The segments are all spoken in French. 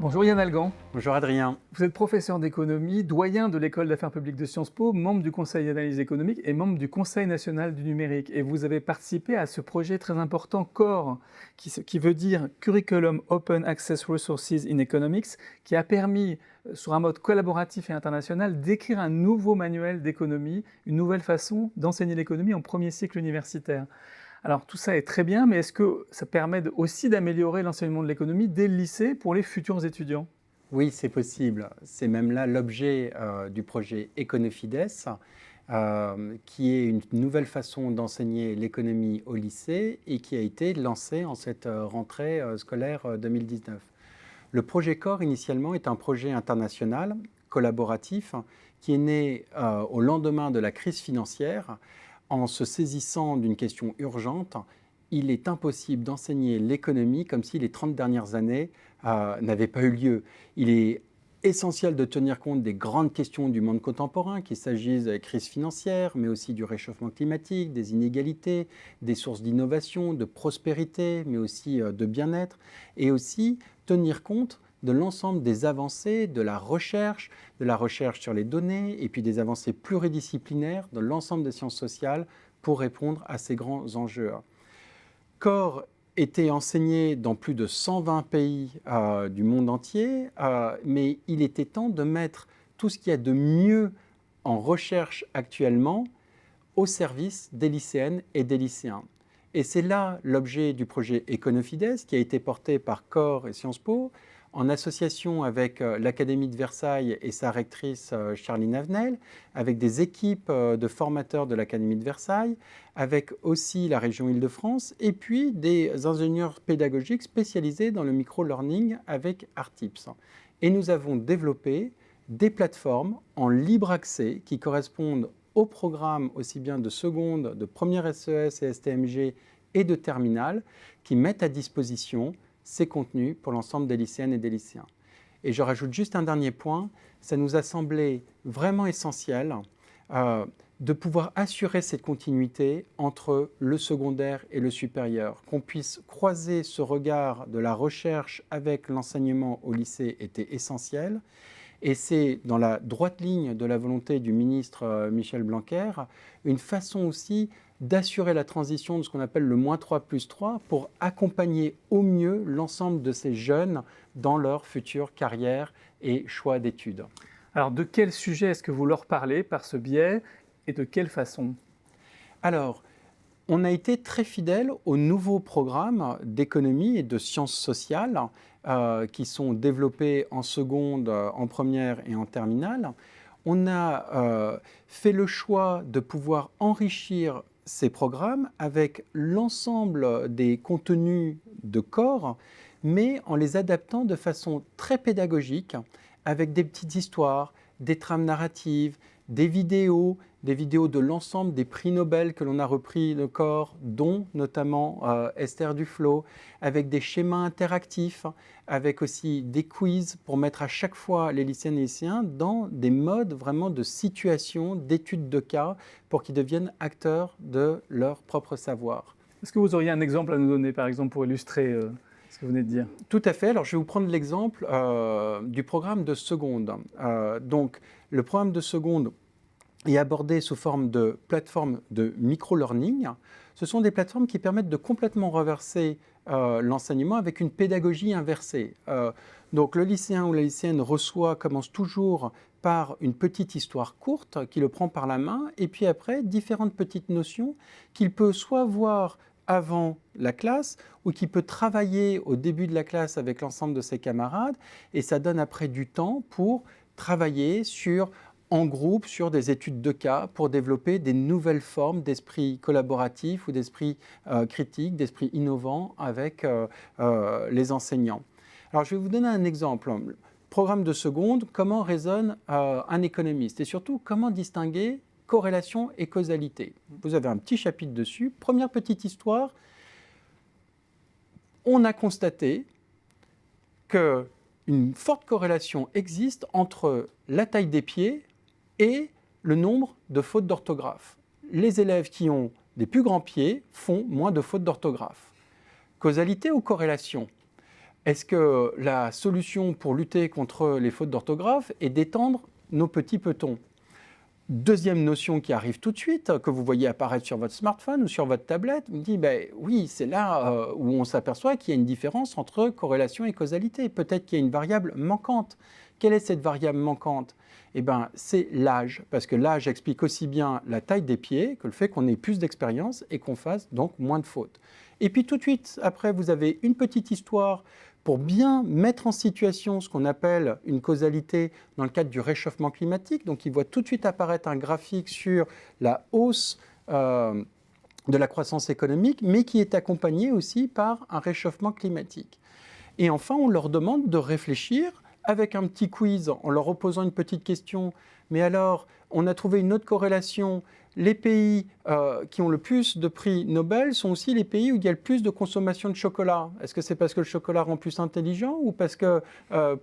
Bonjour Yann Algan, Bonjour Adrien. vous êtes professeur d'économie, doyen de l'école d'affaires publiques de Sciences Po, membre du Conseil d'analyse économique et membre du Conseil national du numérique. Et vous avez participé à ce projet très important CORE, qui veut dire Curriculum Open Access Resources in Economics, qui a permis, sur un mode collaboratif et international, d'écrire un nouveau manuel d'économie, une nouvelle façon d'enseigner l'économie en premier cycle universitaire. Alors tout ça est très bien, mais est-ce que ça permet aussi d'améliorer l'enseignement de l'économie dès le lycée pour les futurs étudiants? Oui, c'est possible. C'est même là l'objet du projet Econofides, qui est une nouvelle façon d'enseigner l'économie au lycée et qui a été lancé en cette rentrée scolaire 2019. Le projet CORE, initialement, est un projet international, collaboratif, qui est né au lendemain de la crise financière. En se saisissant d'une question urgente, il est impossible d'enseigner l'économie comme si les 30 dernières années n'avaient pas eu lieu. Il est essentiel de tenir compte des grandes questions du monde contemporain, qu'il s'agisse de la crise financière, mais aussi du réchauffement climatique, des inégalités, des sources d'innovation, de prospérité, mais aussi de bien-être, et aussi tenir compte de l'ensemble des avancées de la recherche sur les données, et puis des avancées pluridisciplinaires de l'ensemble des sciences sociales pour répondre à ces grands enjeux. CORE était enseigné dans plus de 120 pays du monde entier, mais il était temps de mettre tout ce qu'il y a de mieux en recherche actuellement au service des lycéennes et des lycéens. Et c'est là l'objet du projet Econofides, qui a été porté par CORE et Sciences Po, en association avec l'Académie de Versailles et sa rectrice Charline Avenel, avec des équipes de formateurs de l'Académie de Versailles, avec aussi la région Île-de-France, et puis des ingénieurs pédagogiques spécialisés dans le micro-learning avec Artips. Et nous avons développé des plateformes en libre accès qui correspondent au programme aussi bien de seconde, de première SES et STMG et de terminale, qui mettent à disposition ces contenus pour l'ensemble des lycéennes et des lycéens. Et je rajoute juste un dernier point, ça nous a semblé vraiment essentiel de pouvoir assurer cette continuité entre le secondaire et le supérieur, qu'on puisse croiser ce regard de la recherche avec l'enseignement au lycée était essentiel. Et c'est dans la droite ligne de la volonté du ministre Michel Blanquer, une façon aussi d'assurer la transition de ce qu'on appelle le -3+3 pour accompagner au mieux l'ensemble de ces jeunes dans leur future carrière et choix d'études. Alors de quel sujet est-ce que vous leur parlez par ce biais et de quelle façon? Alors, on a été très fidèle aux nouveaux programmes d'économie et de sciences sociales qui sont développés en seconde, en première et en terminale. On a fait le choix de pouvoir enrichir ces programmes avec l'ensemble des contenus de CORE, mais en les adaptant de façon très pédagogique, avec des petites histoires, des trames narratives, des vidéos de l'ensemble des prix Nobel que l'on a repris de CORE, dont notamment Esther Duflo, avec des schémas interactifs, avec aussi des quiz pour mettre à chaque fois les lycéennes et lycéens dans des modes vraiment de situation, d'études de cas, pour qu'ils deviennent acteurs de leur propre savoir. Est-ce que vous auriez un exemple à nous donner, par exemple, pour illustrer ce que vous venez de dire? Tout à fait. Alors, je vais vous prendre l'exemple du programme de seconde. Donc, le programme de seconde est abordé sous forme de plateforme de micro-learning. Ce sont des plateformes qui permettent de complètement reverser l'enseignement avec une pédagogie inversée. Donc, le lycéen ou la lycéenne commence toujours par une petite histoire courte qui le prend par la main, et puis après, différentes petites notions qu'il peut soit voir avant la classe ou qui peut travailler au début de la classe avec l'ensemble de ses camarades, et ça donne après du temps pour travailler en groupe sur des études de cas pour développer des nouvelles formes d'esprit collaboratif ou d'esprit critique, d'esprit innovant avec les enseignants. Alors je vais vous donner un exemple. Programme de seconde, comment raisonne un économiste et surtout comment distinguer corrélation et causalité. Vous avez un petit chapitre dessus. Première petite histoire, on a constaté qu'une forte corrélation existe entre la taille des pieds et le nombre de fautes d'orthographe. Les élèves qui ont des plus grands pieds font moins de fautes d'orthographe. Causalité ou corrélation? Est-ce que la solution pour lutter contre les fautes d'orthographe est d'étendre nos petits petons? Deuxième notion qui arrive tout de suite, que vous voyez apparaître sur votre smartphone ou sur votre tablette, vous dites, ben, oui, c'est là où on s'aperçoit qu'il y a une différence entre corrélation et causalité. Peut-être qu'il y a une variable manquante. Quelle est cette variable manquante? Eh ben, c'est l'âge, parce que l'âge explique aussi bien la taille des pieds que le fait qu'on ait plus d'expérience et qu'on fasse donc moins de fautes. Et puis tout de suite, après, vous avez une petite histoire pour bien mettre en situation ce qu'on appelle une causalité dans le cadre du réchauffement climatique. Donc, il voit tout de suite apparaître un graphique sur la hausse de la croissance économique, mais qui est accompagné aussi par un réchauffement climatique. Et enfin, on leur demande de réfléchir avec un petit quiz en leur posant une petite question. Mais alors, on a trouvé une autre corrélation. Les pays qui ont le plus de prix Nobel sont aussi les pays où il y a le plus de consommation de chocolat. Est-ce que c'est parce que le chocolat rend plus intelligent ou parce que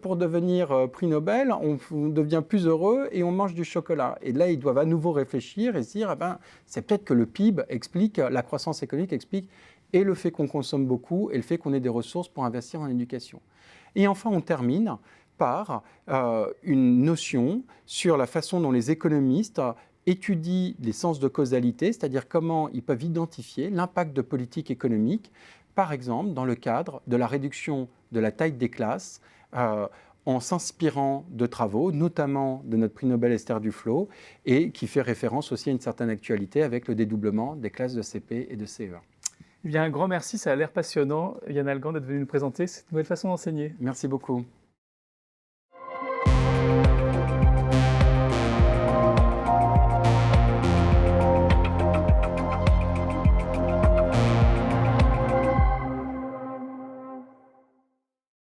pour devenir prix Nobel, on devient plus heureux et on mange du chocolat? Et là, ils doivent à nouveau réfléchir et se dire, eh ben, c'est peut-être que le PIB explique, la croissance économique explique, et le fait qu'on consomme beaucoup et le fait qu'on ait des ressources pour investir en éducation. Et enfin, on termine par une notion sur la façon dont les économistes étudient les sens de causalité, c'est-à-dire comment ils peuvent identifier l'impact de politiques économiques, par exemple dans le cadre de la réduction de la taille des classes, en s'inspirant de travaux, notamment de notre prix Nobel Esther Duflo, et qui fait référence aussi à une certaine actualité avec le dédoublement des classes de CP et de CE1. Eh bien, un grand merci, ça a l'air passionnant, Yann Algan, d'être venu nous présenter cette nouvelle façon d'enseigner. Merci beaucoup.